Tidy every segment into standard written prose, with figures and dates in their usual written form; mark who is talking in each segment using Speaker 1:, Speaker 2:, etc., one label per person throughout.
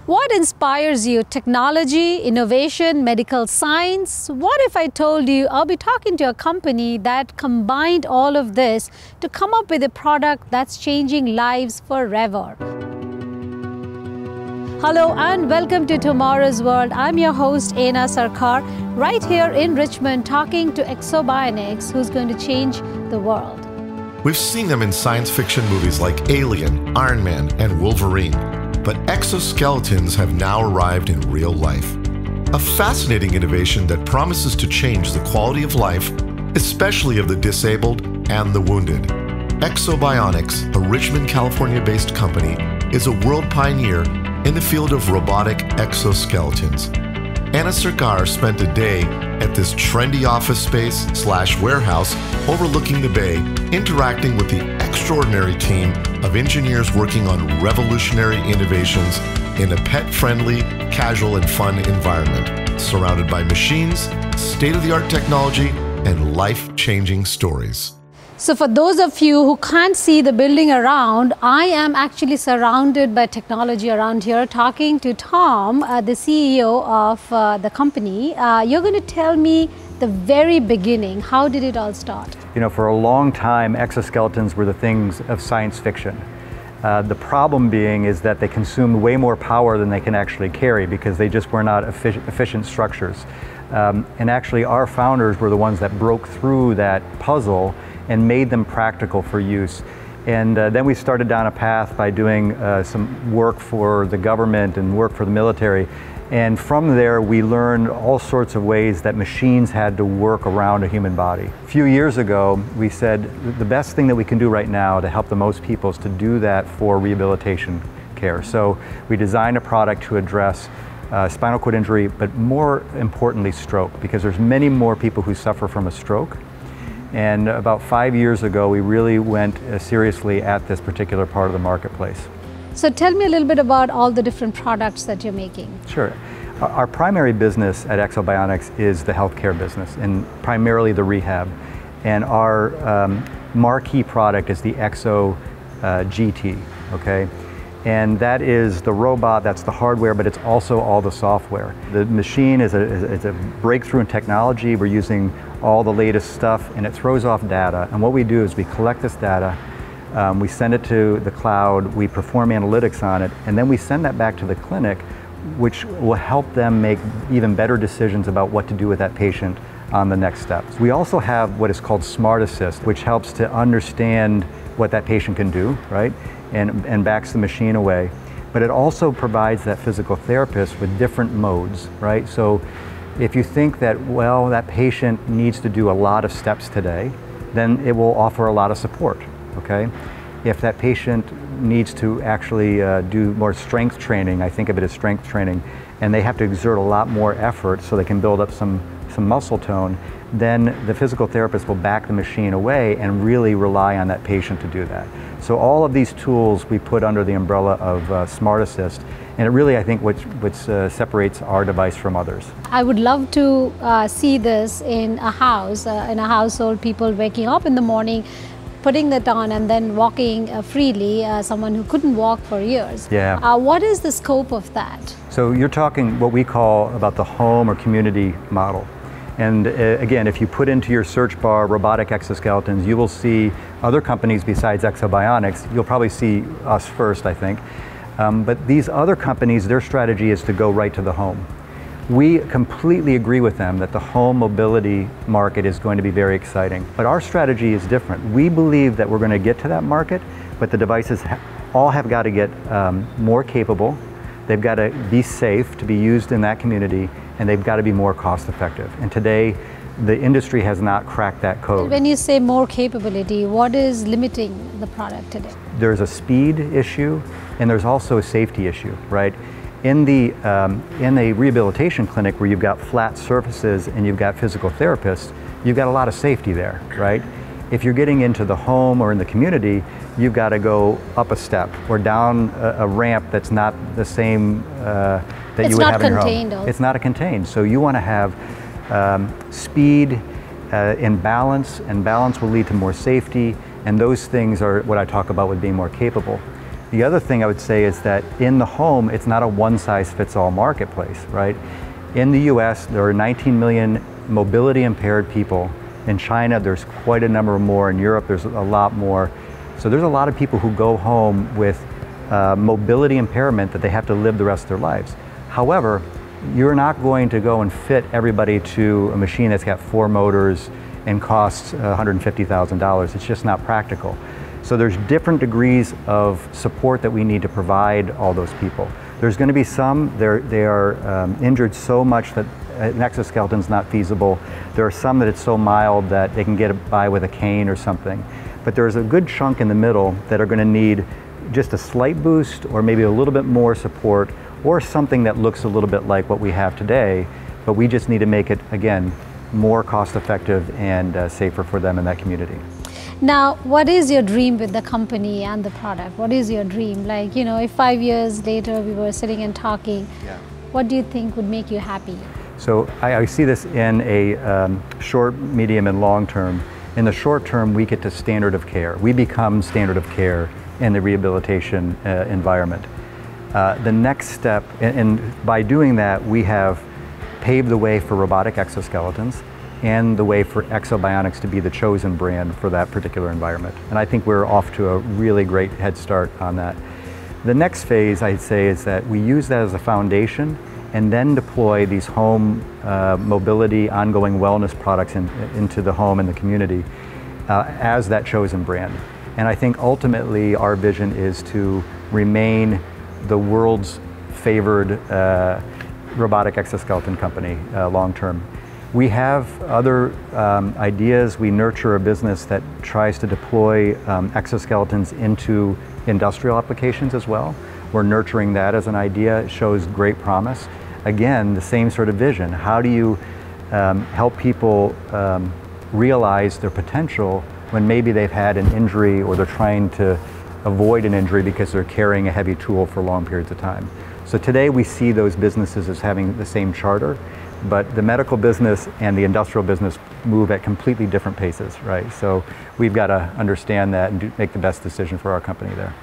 Speaker 1: What inspires you? Technology, innovation, medical science? What if I told you I'll be talking to a company that combined all of this to come up with a product that's changing lives forever? Hello and welcome to Tomorrow's World. I'm your host Ena Sarkar, right here in Richmond talking to Ekso Bionics, who's going to change the world.
Speaker 2: We've seen them in science fiction movies like Alien, Iron Man, and Wolverine. But exoskeletons have now arrived in real life. A fascinating innovation that promises to change the quality of life, especially of the disabled and the wounded. Ekso Bionics, a Richmond, California-based company, is a world pioneer in the field of robotic exoskeletons. Ena Sarkar spent a day at this trendy office space / warehouse overlooking the bay, interacting with the extraordinary team of engineers working on revolutionary innovations in a pet-friendly, casual, and fun environment, surrounded by machines, state-of-the-art technology, and life-changing stories.
Speaker 1: So for those of you who can't see the building around, I am actually surrounded by technology around here, talking to Tom, the CEO of the company. You're going to tell me the very beginning. How did it all start?
Speaker 3: You know, for a long time, exoskeletons were the things of science fiction. The problem being is that they consumed way more power than they can actually carry because they just were not efficient structures. And actually, our founders were the ones that broke through that puzzle and made them practical for use. And then we started down a path by doing some work for the government and work for the military. And from there, we learned all sorts of ways that machines had to work around a human body. A few years ago, we said the best thing that we can do right now to help the most people is to do that for rehabilitation care. So we designed a product to address spinal cord injury, but more importantly, stroke, because there's many more people who suffer from a stroke. And about 5 years ago, we really went seriously at this particular part of the marketplace.
Speaker 1: So tell me a little bit about all the different products that you're making.
Speaker 3: Sure. Our primary business at Ekso Bionics is the healthcare business, and primarily the rehab. And our marquee product is the Exo GT, okay? And that is the robot, that's the hardware, but it's also all the software. The machine is a breakthrough in technology. We're using all the latest stuff, and it throws off data. And what we do is we collect this data, we send it to the cloud, we perform analytics on it, and then we send that back to the clinic, which will help them make even better decisions about what to do with that patient on the next steps. We also have what is called Smart Assist, which helps to understand what that patient can do, right? And backs the machine away. But it also provides that physical therapist with different modes, right? So if you think that, well, that patient needs to do a lot of steps today, then it will offer a lot of support, okay? If that patient needs to actually do more strength training, I think of it as strength training, and they have to exert a lot more effort so they can build up some muscle tone, then the physical therapist will back the machine away and really rely on that patient to do that. So all of these tools we put under the umbrella of Smart Assist, and it really, I think, what separates our device from others.
Speaker 1: I would love to see this in a house, in a household, people waking up in the morning, putting that on and then walking freely, someone who couldn't walk for years.
Speaker 3: Yeah.
Speaker 1: What is the scope of that?
Speaker 3: So you're talking what we call about the home or community model. And again, if you put into your search bar robotic exoskeletons, you will see other companies besides Ekso Bionics. You'll probably see us first, I think. But these other companies, their strategy is to go right to the home. We completely agree with them that the home mobility market is going to be very exciting. But our strategy is different. We believe that we're going to get to that market, but the devices all have got to get more capable. They've got to be safe to be used in that community, and they've got to be more cost effective. And today, the industry has not cracked that code.
Speaker 1: When you say more capability, what is limiting the product today?
Speaker 3: There's a speed issue, and there's also a safety issue, right? In the rehabilitation clinic where you've got flat surfaces and you've got physical therapists, you've got a lot of safety there, right? If you're getting into the home or in the community, you've got to go up a step or down a ramp that's not the same that you would have in your home. It's not contained. So you want to have speed and balance will lead to more safety, and those things are what I talk about with being more capable. The other thing I would say is that in the home, it's not a one-size-fits-all marketplace, right? In the US, there are 19 million mobility impaired people. In China, there's quite a number more. In Europe, there's a lot more. So there's a lot of people who go home with mobility impairment that they have to live the rest of their lives. However, you're not going to go and fit everybody to a machine that's got 4 motors and costs $150,000. It's just not practical. So there's different degrees of support that we need to provide all those people. There's going to be some, they are injured so much that an exoskeleton is not feasible. There are some that it's so mild that they can get by with a cane or something. But there's a good chunk in the middle that are going to need just a slight boost or maybe a little bit more support or something that looks a little bit like what we have today, but we just need to make it, again, more cost effective and safer for them in that community.
Speaker 1: Now, what is your dream with the company and the product? What is your dream? Like, you know, if 5 years later we were sitting and talking, what do you think would make you happy?
Speaker 3: So I see this in a short, medium, and long term. In the short term, we get to standard of care. We become standard of care in the rehabilitation environment. The next step, and by doing that, we have paved the way for robotic exoskeletons and the way for Ekso Bionics to be the chosen brand for that particular environment. And I think we're off to a really great head start on that. The next phase, I'd say, is that we use that as a foundation and then deploy these home mobility, ongoing wellness products into the home and the community as that chosen brand. And I think ultimately our vision is to remain the world's favored robotic exoskeleton company long term. We have other ideas. We nurture a business that tries to deploy exoskeletons into industrial applications as well. We're nurturing that as an idea. It shows great promise. Again, the same sort of vision. How do you help people realize their potential when maybe they've had an injury or they're trying to avoid an injury because they're carrying a heavy tool for long periods of time? So today we see those businesses as having the same charter, but the medical business and the industrial business move at completely different paces, right? So we've got to understand that and make the best decision for our company there.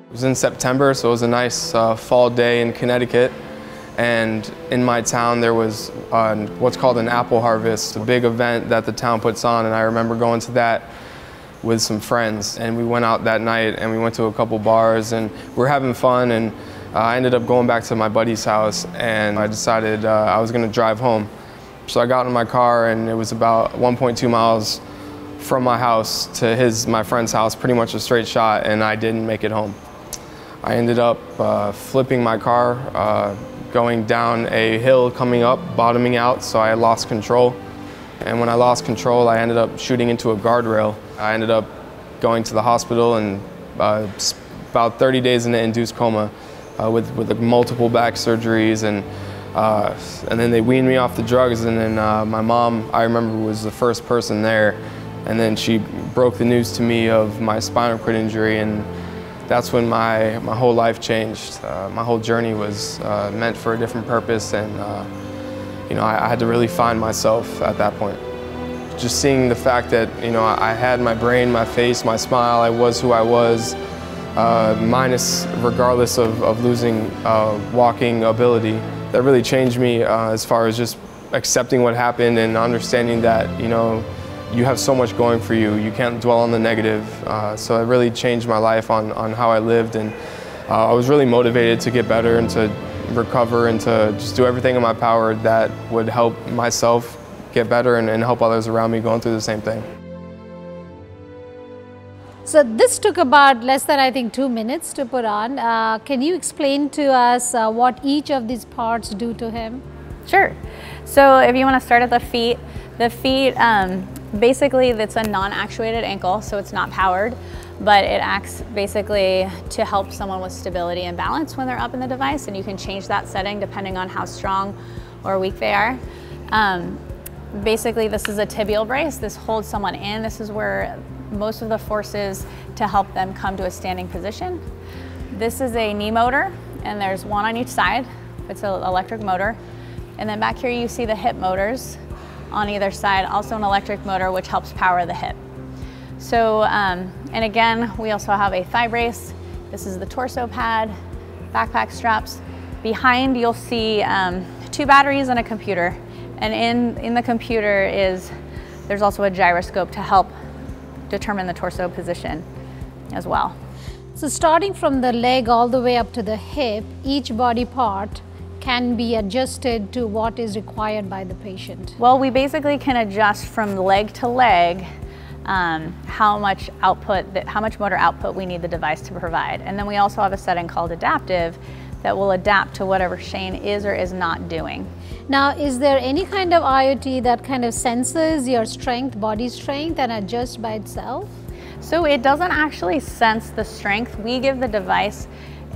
Speaker 4: It was in September, so it was a nice fall day in Connecticut. And in my town there was what's called an apple harvest, a big event that the town puts on, and I remember going to that with some friends. And we went out that night and we went to a couple bars and we were having fun, and I ended up going back to my buddy's house, and I decided I was going to drive home. So I got in my car, and it was about 1.2 miles from my house to my friend's house, pretty much a straight shot, and I didn't make it home. I ended up flipping my car, going down a hill, coming up, bottoming out, so I lost control. And when I lost control, I ended up shooting into a guardrail. I ended up going to the hospital and about 30 days in an induced coma with multiple back surgeries, and then they weaned me off the drugs, and then my mom, I remember, was the first person there, and then she broke the news to me of my spinal cord injury, and that's when my whole life changed. My whole journey was meant for a different purpose, and you know, I had to really find myself at that point. Just seeing the fact that, you know, I had my brain, my face, my smile, I was who I was, regardless of losing walking ability, that really changed me as far as just accepting what happened and understanding that, you know, you have so much going for you. You can't dwell on the negative. So it really changed my life on how I lived, and I was really motivated to get better and to recover and to just do everything in my power that would help myself get better and help others around me going through the same thing.
Speaker 1: So this took about less than, I think, 2 minutes to put on. Can you explain to us what each of these parts do to him?
Speaker 5: Sure. So if you want to start at the feet, basically it's a non-actuated ankle, so it's not powered, but it acts basically to help someone with stability and balance when they're up in the device, and you can change that setting depending on how strong or weak they are. Basically, this is a tibial brace. This holds someone in. This is where most of the force is to help them come to a standing position. This is a knee motor, and there's one on each side. It's an electric motor. And then back here you see the hip motors on either side, also an electric motor which helps power the hip. So, and again, we also have a thigh brace. This is the torso pad, backpack straps. Behind you'll see 2 batteries and a computer. And in the computer there's also a gyroscope to help determine the torso position as well.
Speaker 1: So starting from the leg all the way up to the hip, each body part can be adjusted to what is required by the patient.
Speaker 5: Well, we basically can adjust from leg to leg how much motor output we need the device to provide. And then we also have a setting called adaptive that will adapt to whatever Shane is or is not doing.
Speaker 1: Now, is there any kind of IoT that kind of senses your strength, body strength, and adjusts by itself?
Speaker 5: So it doesn't actually sense the strength. We give the device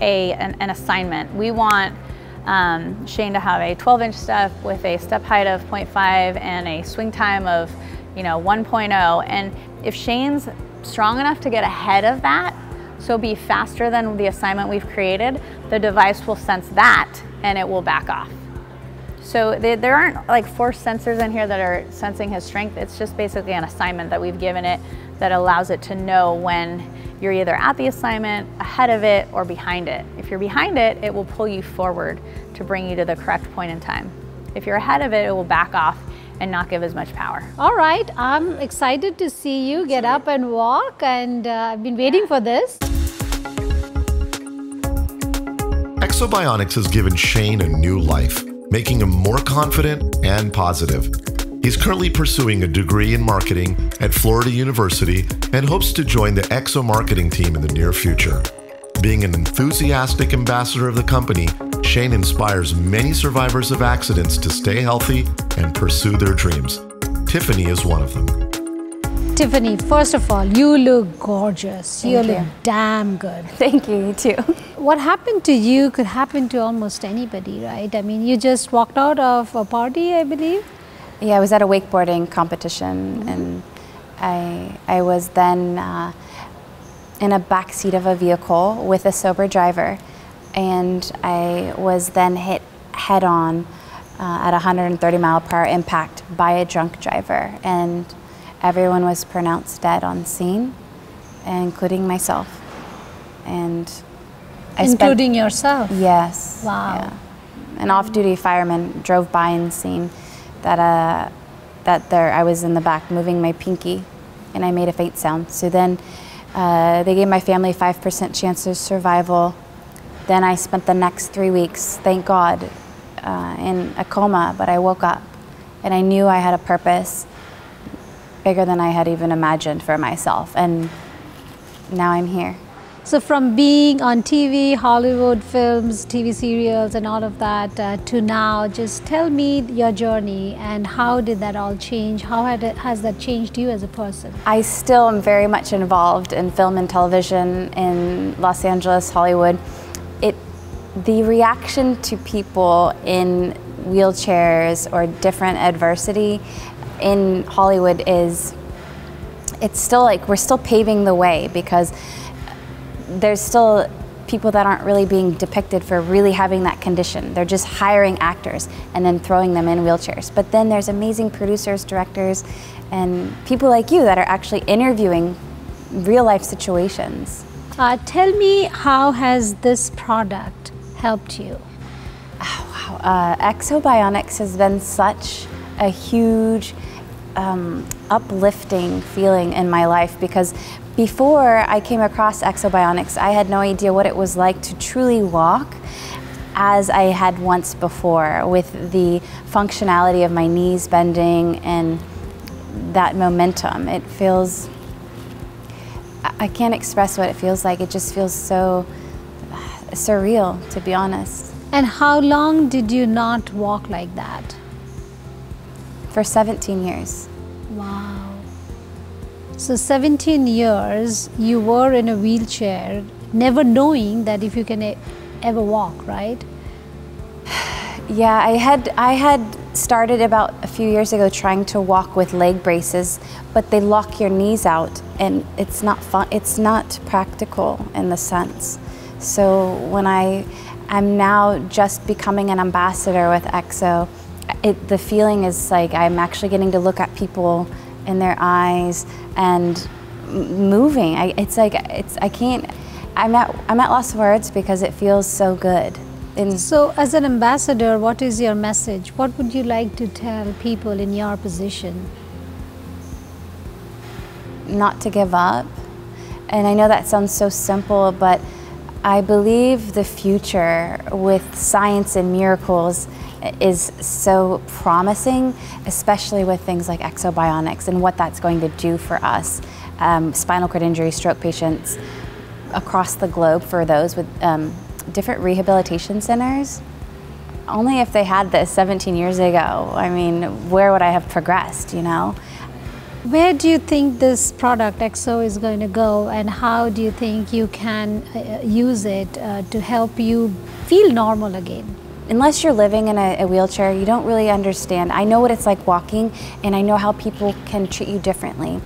Speaker 5: an assignment. We want Shane to have a 12-inch step with a step height of 0.5 and a swing time of 1.0. And if Shane's strong enough to get ahead of that, so be faster than the assignment we've created, the device will sense that and it will back off. So there aren't like force sensors in here that are sensing his strength. It's just basically an assignment that we've given it that allows it to know when you're either at the assignment, ahead of it, or behind it. If you're behind it, it will pull you forward to bring you to the correct point in time. If you're ahead of it, it will back off and not give as much power.
Speaker 1: All right, I'm excited to see you get up and walk, and I've been waiting for this.
Speaker 2: Ekso Bionics has given Shane a new life, making him more confident and positive. He's currently pursuing a degree in marketing at Florida University and hopes to join the Ekso marketing team in the near future. Being an enthusiastic ambassador of the company, Shane inspires many survivors of accidents to stay healthy and pursue their dreams. Tiffany is one of them.
Speaker 1: Tiffany, first of all, you look gorgeous. You look damn good.
Speaker 6: Thank you, you too.
Speaker 1: What happened to you could happen to almost anybody, right? I mean, you just walked out of a party, I believe?
Speaker 6: Yeah, I was at a wakeboarding competition, and I was then in a back seat of a vehicle with a sober driver, and I was then hit head on at 130-mile-per-hour impact by a drunk driver, and everyone was pronounced dead on scene, including myself. And
Speaker 1: including yourself?
Speaker 6: Yes.
Speaker 1: Wow.
Speaker 6: Yeah. An off-duty fireman drove by and seen that I was in the back moving my pinky, and I made a faint sound. So then they gave my family 5% chance of survival. Then I spent the next 3 weeks, thank God, in a coma, but I woke up and I knew I had a purpose bigger than I had even imagined for myself, and now I'm here.
Speaker 1: So from being on TV, Hollywood films, TV serials and all of that to now, just tell me your journey and how did that all change? How has that changed you as a person?
Speaker 6: I still am very much involved in film and television in Los Angeles, Hollywood. The reaction to people in wheelchairs or different adversity in Hollywood it's still like we're still paving the way, because there's still people that aren't really being depicted for really having that condition. They're just hiring actors and then throwing them in wheelchairs. But then there's amazing producers, directors, and people like you that are actually interviewing real life situations.
Speaker 1: Tell me, how has this product helped you?
Speaker 6: Oh, wow. Ekso Bionics has been such a huge uplifting feeling in my life, because before I came across Ekso Bionics, I had no idea what it was like to truly walk as I had once before, with the functionality of my knees bending and that momentum. It feels, I can't express what it feels like. It just feels so surreal, to be honest.
Speaker 1: And how long did you not walk like that?
Speaker 6: For 17 years.
Speaker 1: Wow. So 17 years you were in a wheelchair, never knowing that if you can ever walk, right?
Speaker 6: Yeah, I had started about a few years ago trying to walk with leg braces, but they lock your knees out, and it's not fun. It's not practical in the sense. So when I'm now just becoming an ambassador with Ekso, the feeling is like I'm actually getting to look at people in their eyes and moving. I can't. I'm at loss of words because it feels so good.
Speaker 1: So as an ambassador, what is your message? What would you like to tell people in your position?
Speaker 6: Not to give up. And I know that sounds so simple, but I believe the future with science and miracles is so promising, especially with things like Ekso Bionics and what that's going to do for us, spinal cord injury, stroke patients across the globe, for those with different rehabilitation centers. Only if they had this 17 years ago, I mean, where would I have progressed, you know?
Speaker 1: Where do you think this product, Ekso, is going to go, and how do you think you can use it to help you feel normal again?
Speaker 6: Unless you're living in a wheelchair, you don't really understand. I know what it's like walking, and I know how people can treat you differently.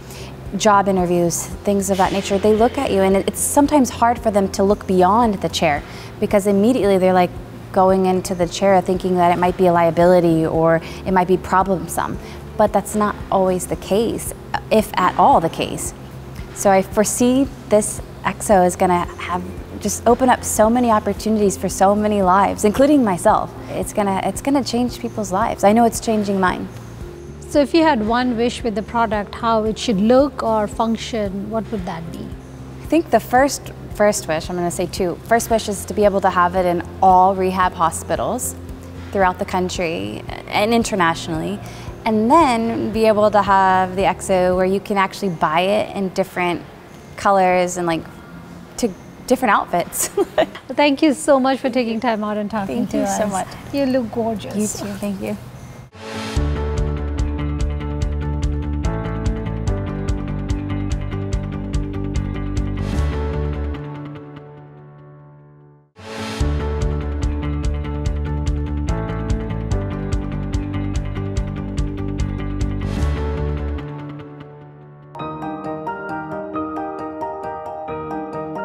Speaker 6: Job interviews, things of that nature, they look at you, and it's sometimes hard for them to look beyond the chair, because immediately they're like going into the chair thinking that it might be a liability or it might be problemsome. But that's not always the case, if at all the case. So I foresee this Ekso is going to just open up so many opportunities for so many lives, including myself. It's gonna change people's lives. I know it's changing mine.
Speaker 1: So if you had one wish with the product, how it should look or function, what would that be?
Speaker 6: I think the first wish, I'm going to say two. First wish is to be able to have it in all rehab hospitals throughout the country and internationally, and then be able to have the Ekso where you can actually buy it in different colors and like to different outfits.
Speaker 1: Thank you so much for taking time out and talking to us.
Speaker 6: Thank you so much.
Speaker 1: You look gorgeous.
Speaker 6: You too, thank you.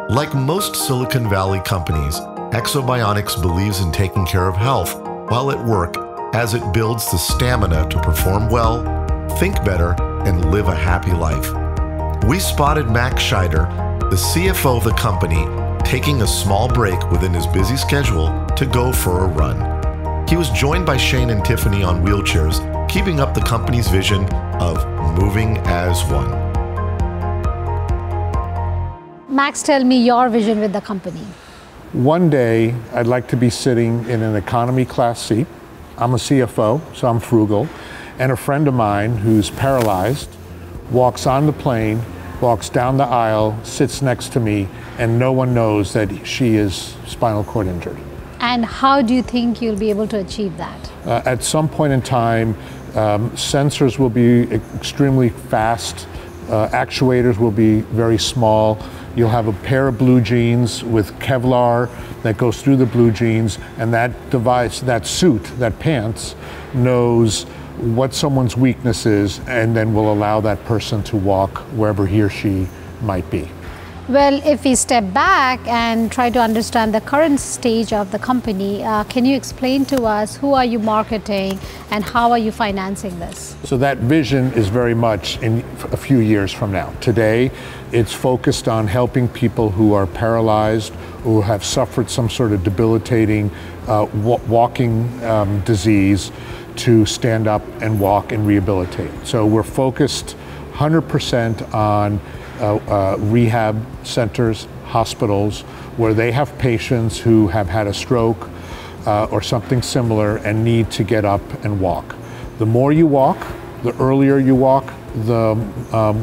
Speaker 2: Like most Silicon Valley companies, Ekso Bionics believes in taking care of health while at work, as it builds the stamina to perform well, think better, and live a happy life. We spotted Max Scheider, the CFO of the company, taking a small break within his busy schedule to go for a run. He was joined by Shane and Tiffany on wheelchairs, keeping up the company's vision of moving as one.
Speaker 1: Max, tell me your vision with the company.
Speaker 7: One day, I'd like to be sitting in an economy class seat. I'm a CFO, so I'm frugal. And a friend of mine who's paralyzed walks on the plane, walks down the aisle, sits next to me, and no one knows that she is spinal cord injured.
Speaker 1: And how do you think you'll be able to achieve that?
Speaker 7: At some point in time, sensors will be extremely fast, actuators will be very small. You'll have a pair of blue jeans with Kevlar that goes through the blue jeans, and that device, that suit, that pants, knows what someone's weakness is, and then will allow that person to walk wherever he or she might be.
Speaker 1: Well, if we step back and try to understand the current stage of the company, can you explain to us who are you marketing and how are you financing this?
Speaker 7: So that vision is very much in a few years from now. Today, it's focused on helping people who are paralyzed, who have suffered some sort of debilitating walking disease, to stand up and walk and rehabilitate. So we're focused 100% on rehab centers, hospitals, where they have patients who have had a stroke or something similar and need to get up and walk. The more you walk, the earlier you walk, the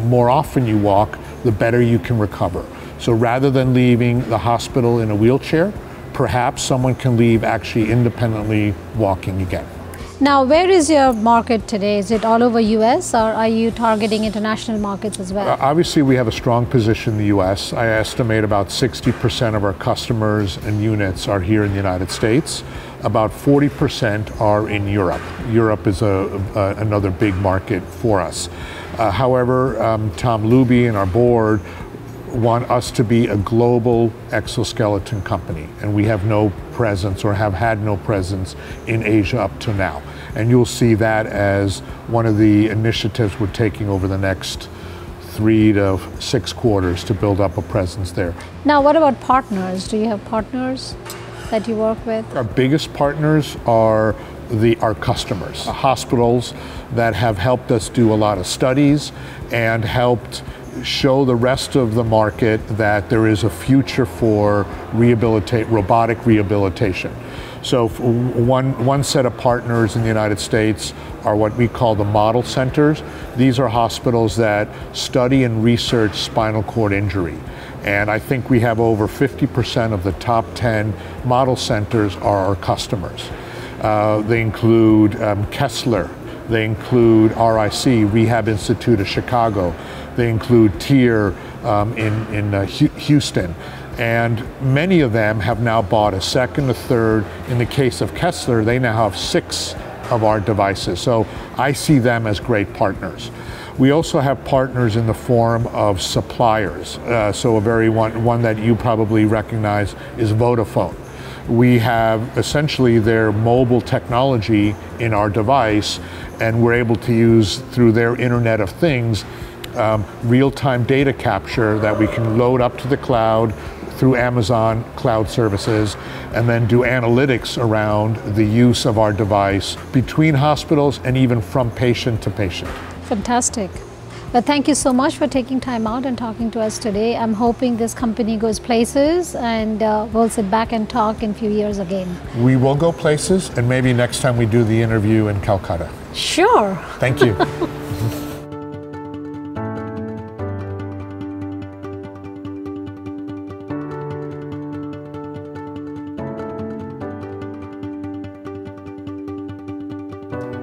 Speaker 7: more often you walk, the better you can recover. So rather than leaving the hospital in a wheelchair, perhaps someone can leave actually independently walking again.
Speaker 1: Now, where is your market today? Is it all over US, or are you targeting international markets as well?
Speaker 7: Obviously, we have a strong position in the US. I estimate about 60% of our customers and units are here in the United States. about 40% are in Europe. Europe is another big market for us. However, Tom Luby and our board want us to be a global exoskeleton company, and we have no presence or have had no presence in Asia up to now. And you'll see that as one of the initiatives we're taking over the next 3 to 6 quarters to build up a presence there.
Speaker 1: Now, what about partners? Do you have partners that you work with?
Speaker 7: Our biggest partners are our customers, hospitals that have helped us do a lot of studies and helped show the rest of the market that there is a future for robotic rehabilitation. So one set of partners in the United States are what we call the model centers. These are hospitals that study and research spinal cord injury. And I think we have over 50% of the top 10 model centers are our customers. They include Kessler, they include RIC, Rehab Institute of Chicago, they include TIER in Houston. And many of them have now bought a second, a third. In the case of Kessler, they now have 6 of our devices. So I see them as great partners. We also have partners in the form of suppliers. So one that you probably recognize is Vodafone. We have essentially their mobile technology in our device, and we're able to use through their Internet of Things real-time data capture that we can load up to the cloud through Amazon Cloud Services, and then do analytics around the use of our device between hospitals and even from patient to patient.
Speaker 1: Fantastic. But thank you so much for taking time out and talking to us today. I'm hoping this company goes places, and we'll sit back and talk in a few years again.
Speaker 7: We will go places, and maybe next time we do the interview in Calcutta.
Speaker 1: Sure.
Speaker 7: Thank you.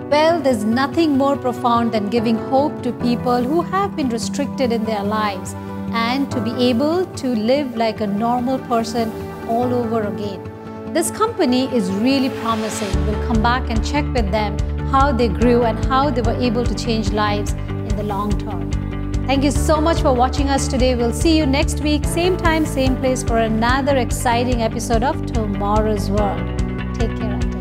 Speaker 1: Well, there's nothing more profound than giving hope to people who have been restricted in their lives, and to be able to live like a normal person all over again. This company is really promising. We'll come back and check with them how they grew and how they were able to change lives in the long term. Thank you so much for watching us today. We'll see you next week, same time, same place, for another exciting episode of Tomorrow's World. Take care.